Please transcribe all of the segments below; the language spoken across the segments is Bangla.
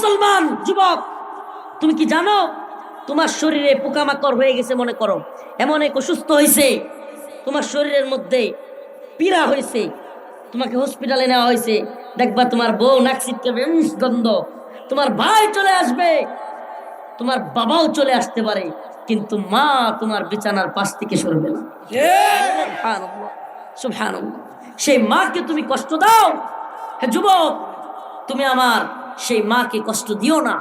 মুসলমান যুবক, তুমি কি জানো তোমার শরীরে পোকামাকড় হয়ে গেছে? মনে করো এমন এক অসুস্থ হয়েছে, তোমার শরীরের মধ্যে পীড়া হয়েছে, তোমাকে হসপিটালে নেওয়া হয়েছে। দেখবা তোমার বউ নাক ছিটকাবে, গন্ধ, তোমার ভাই চলে আসবে, তোমার বাবাও চলে আসতে পারে, কিন্তু মা তোমার বিছানার পাশ থেকে সরবে না। সুবহানাল্লাহ, সুবহানাল্লাহ। সেই মাকে তুমি কষ্ট দাও। হে যুবক, তুমি আমার সেই মাকে কষ্ট দিও না।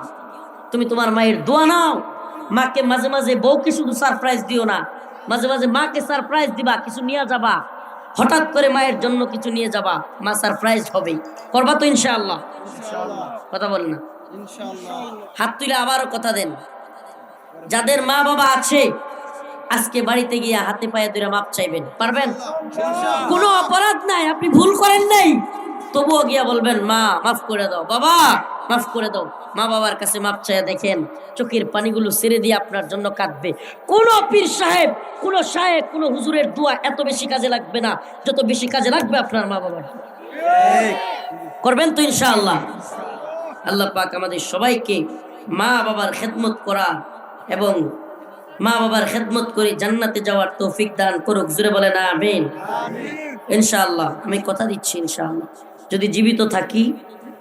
তুমি তোমার মায়ের দোয়া নাও। মাকে মাঝে মাঝে, বউকে শুধু সারপ্রাইজ দিও না, মাঝে মাঝে মাকে সারপ্রাইজ দিবা, কিছু নিয়ে যাবা। হঠাৎ করে মায়ের জন্য কিছু নিয়ে যাবা, মা সারপ্রাইজ হবে। করবা তো ইনশাআল্লাহ? কথা বলেন না? হাত তুলে আবারও কথা দেন। যাদের মা বাবা আছে আজকে বাড়িতে গিয়ে হাতে পায়ে ধরে মাপ চাইবেন, পারবেন? কোনো অপরাধ নাই, আপনি ভুল করেন নাই, তবুও গিয়া বলবেন মা মাফ করে দাও, বাবা মাফ করে দাও। মা বাবার কাছে মাপ চাইয়া দেখেন, চোখের পানিগুলো ছেড়ে দিয়ে আপনার জন্য কাঁদবে। কোন পীর সাহেব, কোন শায়েখ, কোন হুজুরের দোয়া এত বেশি কাজে লাগবে না যত বেশি কাজে লাগবে আপনার মা বাবার। করবেন তো ইনশাআল্লাহ? আল্লাহ পাক আমাদের সবাইকে মা বাবার খেদমত করা এবং মা বাবার খেদমত করে জান্নাতে যাওয়ার তৌফিক দান করুক। জোরে বলেন আমিন। ইনশাআল্লাহ আমি কথা দিচ্ছি, ইনশাআল্লাহ যদি জীবিত থাকি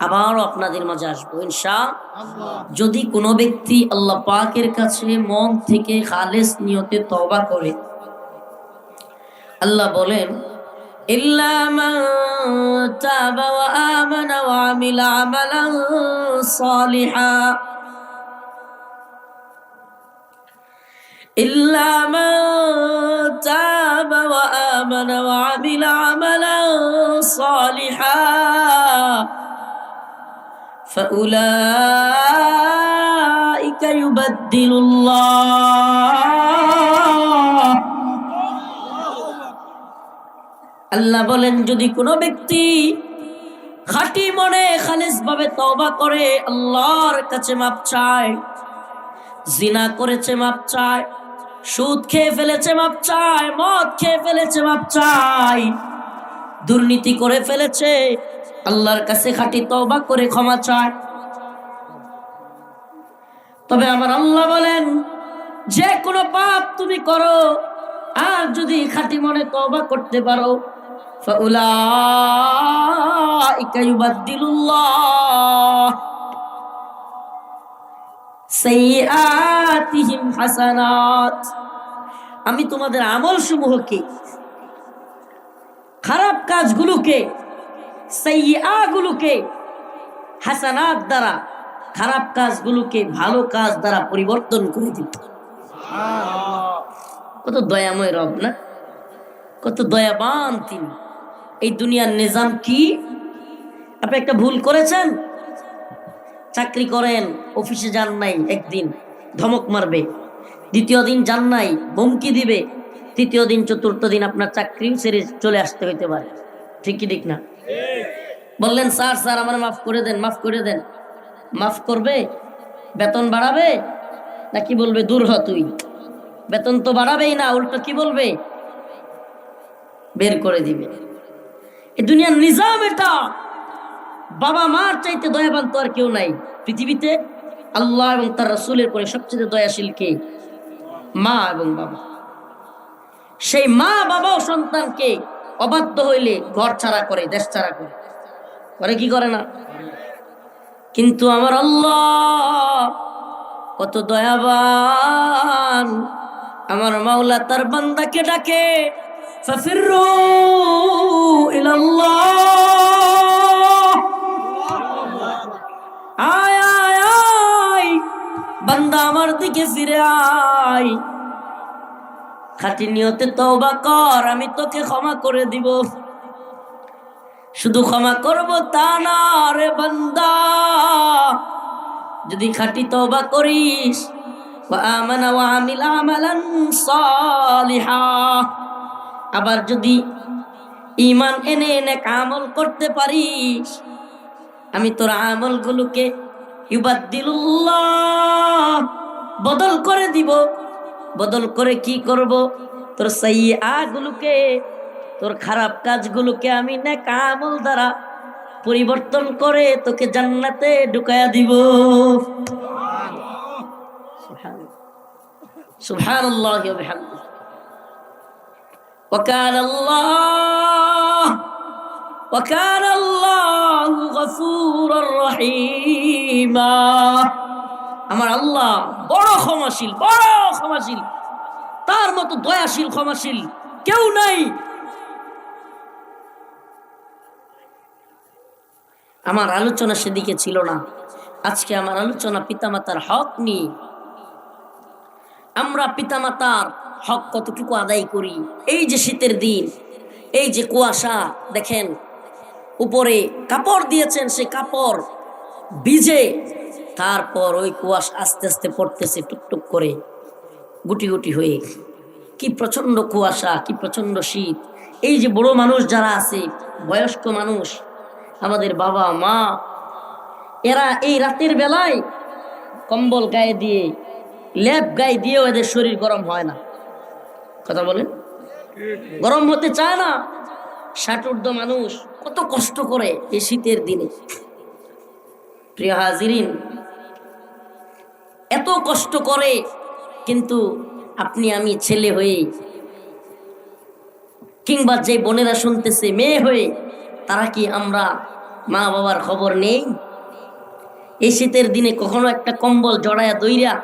আবারও আপনাদের মাঝে আসবো ইনশাআল্লাহ। যদি কোনো ব্যক্তি আল্লাহ পাকের কাছে মন থেকে খালেস নিয়তে তওবা করে, আল্লাহ বলেন ইল্লা মান তাবা ওয়া আমানা ওয়া আমিলা আমালান সালিহা, ইল্লা মান তাবা ওয়া আমানা ওয়া আমিলা আমালান সালিহা ফাউলাইকা ইউবাদদিলুল্লাহ। আল্লাহ বলেন যদি কোনো ব্যক্তি খাঁটি মনে খালিস ভাবে তওবা করে, আল্লাহর কাছে মাপ চায়, জিনা করেছে মাপ চায়, সুদ খেয়ে ফেলেছে মাপ চায়, মদ খেয়ে ফেলেছে মাপ চায়, দুর্নীতি করে ফেলেছে, আল্লাহর কাছে খাঁটি তওবা করে ক্ষমা চায়, তবে আমার আল্লাহ বলেন যে কোনো পাপ তুমি করো আর যদি খাঁটি মনে তওবা করতে পারো, ফাউলাইকা ইউবাদদিলুল্লাহ সাইয়্যাতিহিম হাসানাত। আমি তোমাদের আমল সমূহকে, খারাপ কাজগুলোকে, সাইয়্যাগুলোকে হাসানাত দ্বারা, খারাপ কাজগুলোকে ভালো কাজ দ্বারা পরিবর্তন করে দিব। কত দয়াময় রব না, কত দয়াবান তিনি। এই দুনিয়ার নিজাম কি? আপনি একটা ভুল করেছেন, চাকরি করেন, অফিসে যান নাই, একদিন ধমক মারবে, দ্বিতীয় দিন যান নাই হুমকি দিবে, তৃতীয় দিন চতুর্থ দিন আপনার চাকরি ছেড়ে চলে আসতে হইতে পারে। ঠিক কি ঠিক না? বললেন স্যার স্যার আমার মাফ করে দেন, মাফ করে দেন, মাফ করবে? বেতন বাড়াবে নাকি বলবে দূর হ তুই? বেতন তো বাড়াবেই না, উল্টো কি বলবে? বের করে দিবে। এই দুনিয়ার নিজাম এটা। বাবা মার চাইতে দয়াবান তো আর কেউ নাই পৃথিবীতে। আল্লাহ এবং তার রাসূলের পরে সবচেয়ে দয়াশীল কে? মা এবং বাবা। সেই মা বাবাও সন্তানকে অবাধ্য হইলে ঘর ছাড়া করে, দেশ ছাড়া করে, করে কি করে না? কিন্তু আমার আল্লাহ কত দয়াবান, আমার মাওলা তার বান্দাকে ডাকে ফাফিরু ইলাল্লাহ, আয় আয় আয় বান্দা আমার দিকে ফিরে আয়, খাঁটি নিয়তে তওবা কর, আমি তোকে ক্ষমা করে দিব। শুধু ক্ষমা করব তা না রে বান্দা, যদি খাঁটি তওবা করিস, ওয়া আমানা ওয়া আমিলা আমালান সালিহা, আবার যদি ঈমান এনে নেক আমল করতে পারিস, আমি তোর আমলগুলোকে ইউবাদদিলুল্লাহ বদল করে দিব। বদল করে কি করব? তোর সাইয়্যাগুলোকে, তোর খারাপ কাজগুলোকে আমি নেক আমল দ্বারা পরিবর্তন করে তোকে জান্নাতে ঢুকায়া দিব। সুবহানাল্লাহি ওয়া বিহামদিহি। ওয়া কানা আল্লাহু গফুরুর রহিমা। আমার আল্লাহ বড় ক্ষমাশীল, বড় ক্ষমাশীল, তার মতো দয়াশীল ক্ষমাশীল কেউ নাই। আমার আলোচনা সেদিকে ছিল না, আজকে আমার আলোচনা পিতামাতার হক নিয়ে। আমরা পিতামাতার হক কতটুকু আদায় করি? এই যে শীতের দিন, এই যে কুয়াশা, দেখেন উপরে কাপড় দিয়েছেন, সে কাপড় ভিজে, তারপর ওই কুয়াশা আস্তে আস্তে পড়তেছে টুকটুক করে, গুটি গুটি হয়ে। কি প্রচন্ড কুয়াশা, কি প্রচন্ড শীত। এই যে বড় মানুষ যারা আছে, বয়স্ক মানুষ, আমাদের বাবা মা, এরা এই রাতের বেলায় কম্বল গায়ে দিয়ে, লেপ গায়ে দিয়েও এদের শরীর গরম হয় না। কথা বলেন, গরম হতে চায় না। 60 ঊর্ধ্ব মানুষ কত কষ্ট করে এই শীতের দিনে। প্রিয় হাজিরিন, এত কষ্ট করে, কিন্তু আপনি আমি ছেলে হয়ে, কিংবা যে বোনেরা শুনতেছে মেয়ে হয়ে, তারা কি আমরা মা বাবার খবর নেই? এই শীতের দিনে কখনো একটা কম্বল জড়ায়া দইরা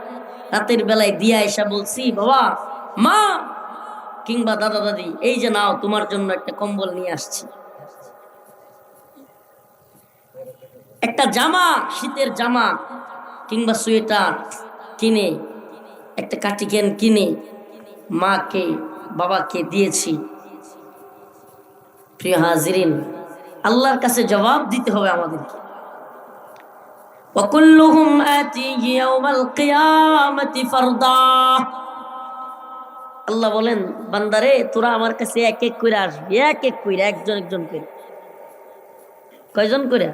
রাতের বেলায় দিয়া এসা বলছি, বাবা মা কিংবা দাদা দাদি, এই যে নাও তোমার জন্য একটা কম্বল নিয়ে আসছি। একটা জামা, শীতের জামা কিংবা সোয়েটার কিনে, একটা কার্টিকেন কিনে মাকে বাবাকে দিয়েছি। প্রিয় হাজিরিন, আল্লাহর কাছে জবাব দিতে হবে আমাদেরকে। وَكُلُّهُمْ آتِيهِ يَوْمَ الْقِيَامَةِ فَرْدًا। আল্লাহ বলেন, বান্দারে তোরা আমার কাছে এক এক করে আসবি, এক এক করে, একজন একজন করে। কয়জন করে?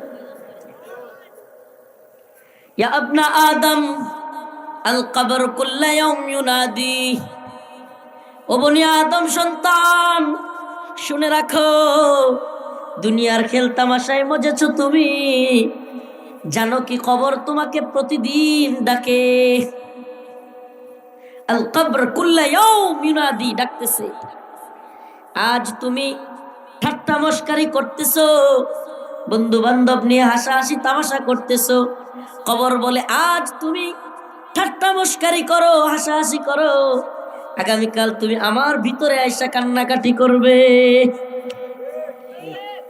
ইয়া আবনা আদম আল কবর কুল্লা ইয়াউম ইউনাদি। ও বনি আদম সন্তান, শুনে রাখো, দুনিয়ার খেল তামাশায় মজেছো তুমি, জানো কি কবর তোমাকে প্রতিদিন ডাকে। আল কবর কুল্লা ইয়াউম ইউনাদি, ডাকতেছে। আজ তুমি ঠাট্টা মশকারি করতেছো, বন্ধু বান্ধব নিয়ে হাসাহাসি তামাশা করতেছো, কবর বলে আজ তুমি ঠাট্টা মশকারি করো, হাসাহাসি করো, আগামীকাল তুমি আমার ভিতরে আইসা কান্নাকাটি করবে।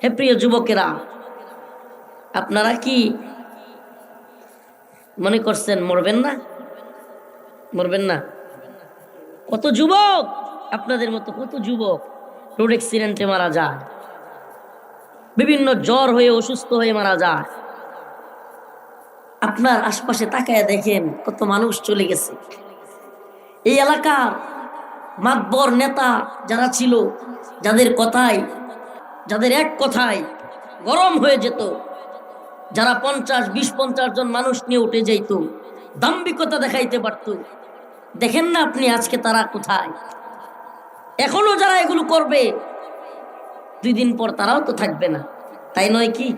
হে প্রিয় যুবকেরা, আপনারা কি মনে করছেন মরবেন না? মরবেন না? কত যুবক, আপনাদের মতো কত যুবক রোড অ্যাক্সিডেন্টে মারা যায়, বিভিন্ন জ্বর হয়ে অসুস্থ হয়ে মারা যায়। আপনার আশপাশে তাকায় দেখেন কত মানুষ চলে গেছে। এই এলাকার মাতবর নেতা যারা ছিল, যাদের কথায়, যাদের এক কথায় গরম হয়ে যেত, যারা 50-20-50 জন মানুষ নিয়ে উঠে যাইত, দাম্ভিকতা দেখাইতে পারত, দেখেন না আপনি আজকে তারা কোথায়? এখনো যারা এগুলো করবে, 2 দিন পর তারাও তো থাকবে না, তাই নয় কি?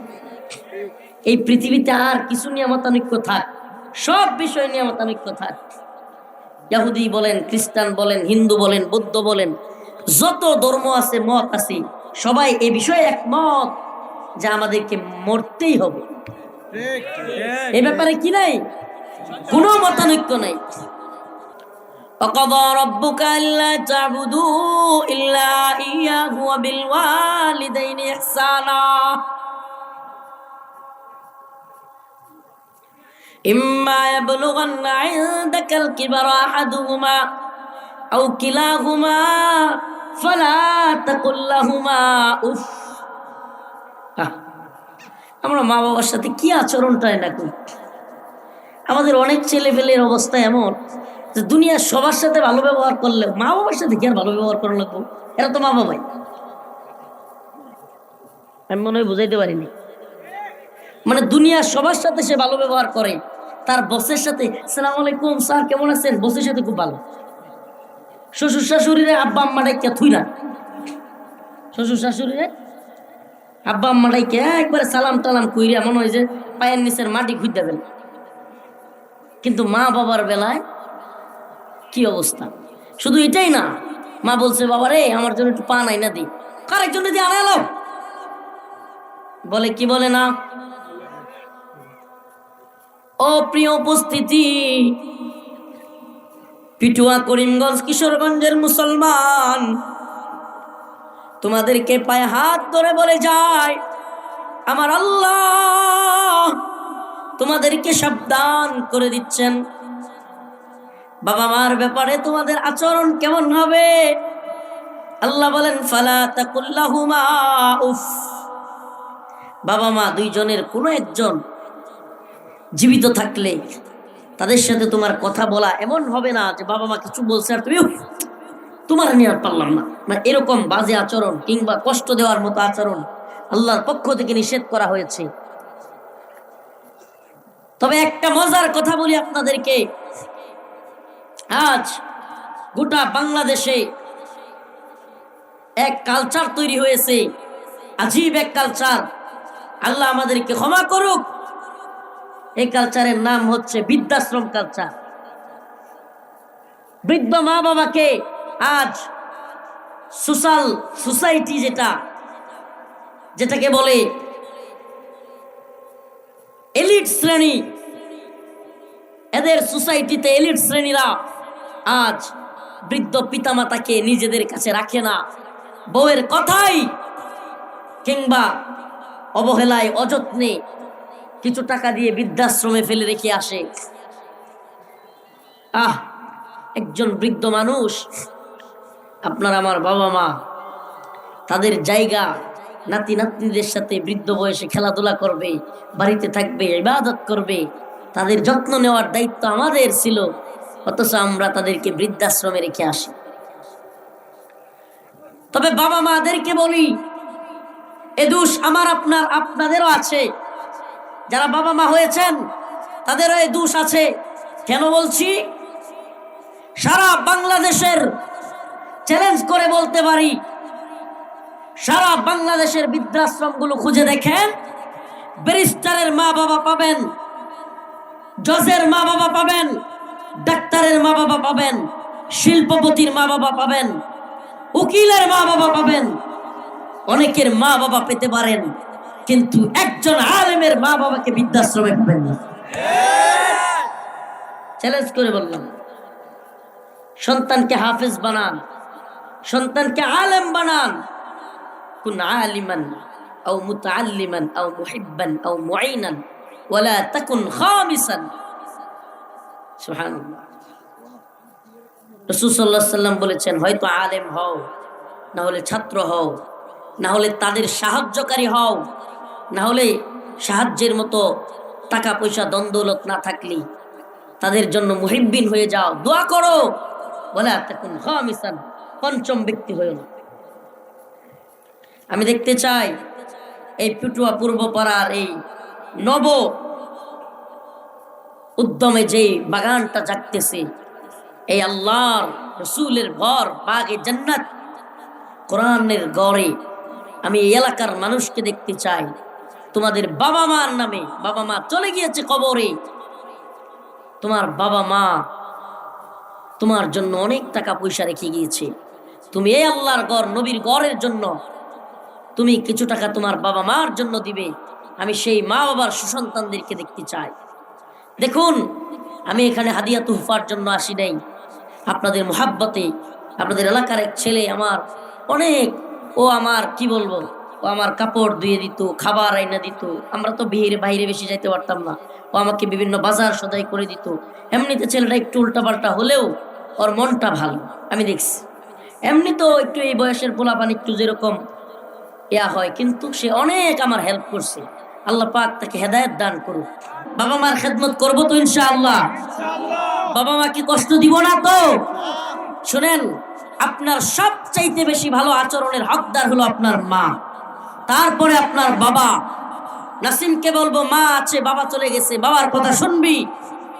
এই পৃথিবীতে আর কিছু নিয়ামতানৈক্য থাক, সব বিষয় নিয়ামতানৈক্য থাক। ইহুদি বলেন, খ্রিস্টান বলেন, হিন্দু বলেন, বৌদ্ধ বলেন, যত ধর্ম আছে, মত আছে, সবাই এই বিষয়ে একমত যে আমাদেরকে মরতেই হবে। এই ব্যাপারে কি নাই? কোনো মতানৈক্য নাই। وَقَضَى رَبُّكَ أَلَّا تَعْبُدُوا إِلَّا إِيَّاهُ وَبِالْوَالِدَيْنِ إِحْسَانًا إِمَّا يَبْلُغَنَّ عِندَكَ الْكِبَرَ أَحَدُهُمَا أَوْ كِلَاهُمَا فَلَا تَقُل لَّهُمَا উফ। আমরা মা বাবার সাথে কি আচরণটাই না করি। আমাদের অনেক ছেলেপেলের অবস্থা এমন যে দুনিয়ার সবার সাথে ভালো ব্যবহার করলে মা বাবার সাথে কি আর ভালো ব্যবহার করা লাগবো? এরা তো মা বাবাই। আমি মনে হয় বুঝাইতে পারিনি। মানে দুনিয়ার সবার সাথে সে ভালো ব্যবহার করে, তার বসের সাথে আসসালামু আলাইকুম স্যার কেমন আছেন, বসের সাথে খুব ভালো। শ্বশুর শাশুড়িরে আব্বা আম্মা ডাইকা থুই না, শ্বশুর শাশুড়িরে আব্বা আম্মাটাইকে একবারে সালাম টালাম কইরা মনে হয় যে পায়ের নিচের মাটি খুঁজতে দেবেন। কিন্তু মা বাবার বেলায় কি অবস্থা! শুধু এটাই না, মা বলছে বাবা রে আমার জন্য একটু পান আইনা দি, কারের জন্য দিয়ে আনা এলো, বলে কি বলে না। ও প্রিয় উপস্থিতি, পিটুয়া করিমগঞ্জ কিশোরগঞ্জের মুসলমান, তোমাদেরকে পায়ে হাত ধরে বলে যায় আমার আল্লাহ তোমাদেরকে সাবধান করে দিচ্ছেন, বাবা মার ব্যাপারে তোমাদের আচরণ কেমন হবে। আল্লাহ বলেন ফালা তাকুল্লাহুমা উফ, বাবা মা দুইজনের কোনো একজন জীবিত থাকলে তাদের সাথে তোমার কথা বলা এমন হবে না যে বাবা মা কিছু বলছে আর তুমি উফ, তোমার নিয়ে আর পারলাম না, মানে এরকম বাজে আচরণ কিংবা কষ্ট দেওয়ার মতো আচরণ আল্লাহর পক্ষ থেকে নিষেধ করা হয়েছে। তবে একটা মজার কথা বলি আপনাদেরকে, আজ গোটা বাংলাদেশে এক কালচার তৈরি হয়েছে, আজীব এক কালচার, আল্লাহ আমাদেরকে ক্ষমা করুক। এই কালচারের নাম হচ্ছে বৃদ্ধাশ্রম কালচার। বৃদ্ধ মা বাবাকে আজ সোসাইটি যেটাকে বলে এলিট শ্রেণী, এদের সোসাইটিতে এলিট শ্রেণীরা আজ বৃদ্ধ পিতামাতাকে নিজেদের কাছে রাখে না, বউয়ের কথাই কিংবা অবহেলায় অযত্নে কিছু টাকা দিয়ে বৃদ্ধাশ্রমে ফেলে রেখে আসে। একজন বৃদ্ধ মানুষ, আপনার আমার বাবা মা, তাদের জায়গা নাতি নাতনিদের সাথে বৃদ্ধ বয়সে খেলাধুলা করবে, বাড়িতে থাকবে, ইবাদত করবে, তাদের যত্ন নেওয়ার দায়িত্ব আমাদের ছিল, অথচ আমরা তাদেরকে বৃদ্ধাশ্রমে রেখে আসি। তবে বাবা মাদেরকে বলি, এ দোষ আমার আপনাদেরও আছে, যারা বাবা মা হয়েছেন তাদেরও এই দোষ আছে। কেন বলছি? সারা বাংলাদেশের চ্যালেঞ্জ করে বলতে পারি, সারা বাংলাদেশের বৃদ্ধাশ্রমগুলো খুঁজে দেখেন, ব্যারিস্টারের মা বাবা পাবেন, জজের মা বাবা পাবেন, ডাক্তারের মা বাবা পাবেন, শিল্পপতির মা বাবা পাবেন, উকিলের মা বাবা পাবেন, অনেকের মা বাবা পেতে পারেন, কিন্তু একজন আলেমের মা বাবাকে বৃদ্ধাশ্রমে পাবেন না। চ্যালেঞ্জ করে বললাম, সন্তানকে হাফেজ বানান, সন্তানকে আলেম বানান, কুন আলিমান আও মুতাআল্লিমান আও মুহিব্বান আও মুঈনান ওয়ালা তাকুন খামিসান। সুবহানাল্লাহ। রাসূল সাল্লাল্লাহু আলাইহি ওয়াসাল্লাম বলেছেন, হয়তো আলেম হও, না হলে ছাত্র হও, না হলে তাদের সাহায্যকারী হও, না হলে সাহায্যের মতো টাকা পয়সা দ্বন্দ্বলত না থাকলে তাদের জন্য মুহিব্বিন হয়ে যাও, দোয়া করো, ওয়ালা তাকুন খামিসান, পঞ্চম ব্যক্তি হয়ো না। আমি দেখতে চাই এই পিটুয়া পূর্বপাড়ার এই নব উদ্যমে যে বাগানটা জাগতেছে, এই আল্লাহর রাসূলের ঘর, বাগে জান্নাত, কোরআনের গড়ে, আমি এই এলাকার মানুষকে দেখতে চাই তোমাদের বাবা মার নামে, বাবা মা চলে গিয়েছে কবরে, তোমার বাবা মা তোমার জন্য অনেক টাকা পয়সা রেখে গিয়েছে, তুমি এই আল্লাহর গড়, নবীর গড়ের জন্য তুমি কিছু টাকা তোমার বাবা মার জন্য দিবে। আমি সেই মা বাবার সুসন্তানদেরকে দেখতে চাই। দেখুন, আমি এখানে হাদিয়া তুহফার জন্য আসি নাই, আপনাদের মোহাব্বতে, আপনাদের এলাকার এক ছেলে আমার অনেক, ও আমার কি বলবো, ও আমার কাপড় ধুয়ে দিত, খাবার আইনা দিত, আমরা তো বাইরে বেশি যাইতে পারতাম না, ও আমাকে বিভিন্ন বাজার সদাই করে দিত। এমনিতে ছেলেটা একটু উল্টাপাল্টা হলেও ওর মনটা ভালো, আমি দেখছি। এমনি তো একটু এই বয়সের পোলাপান একটু যেরকম ইয়া হয়, কিন্তু সে অনেক আমার হেল্প করছে। আল্লাহ পাক তাকে হেদায়েত দান করুক। বাবা মার খেদমত করবো তো ইনশাআল্লাহ। বাবা মা কি কষ্ট দিব না তো? শুনেন, আপনার সবচাইতে বেশি ভালো আচরণের হকদার হলো আপনার মা, তারপরে আপনার বাবা। নাসিমকে বলবো, মা আছে, বাবা চলে গেছে, বাবার কথা শুনবি,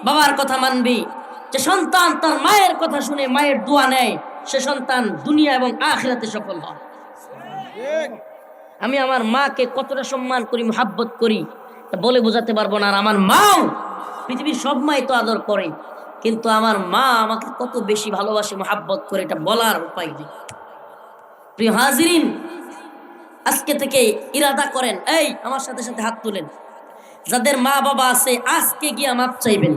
বাবার কথা মানবি। যে সন্তান তার মায়ের কথা শুনে মায়ের দোয়া নেয়, সে সন্তান দুনিয়া এবং আখিরাতে সফল হয়। আমি আমার মাকে কতটা সম্মান করি, মোহাব্বত করি, তা বলে বোঝাতে পারবো না। আর আমার মাও, পৃথিবীর সব মাই তো আদর করে, কিন্তু আমার মা আমাকে কত বেশি ভালোবাসে, মোহাব্বত করে, এটা বলার উপায় নেই। প্রিয় হাজিরিন, আজকে থেকে ইরাদা করেন, এই আমার সাথে সাথে হাত তুলেন, যাদের মা বাবা আছে আজকে গিয়া মাপ চাইবেন।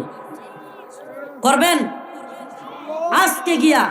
করবেন? আজকে গিয়া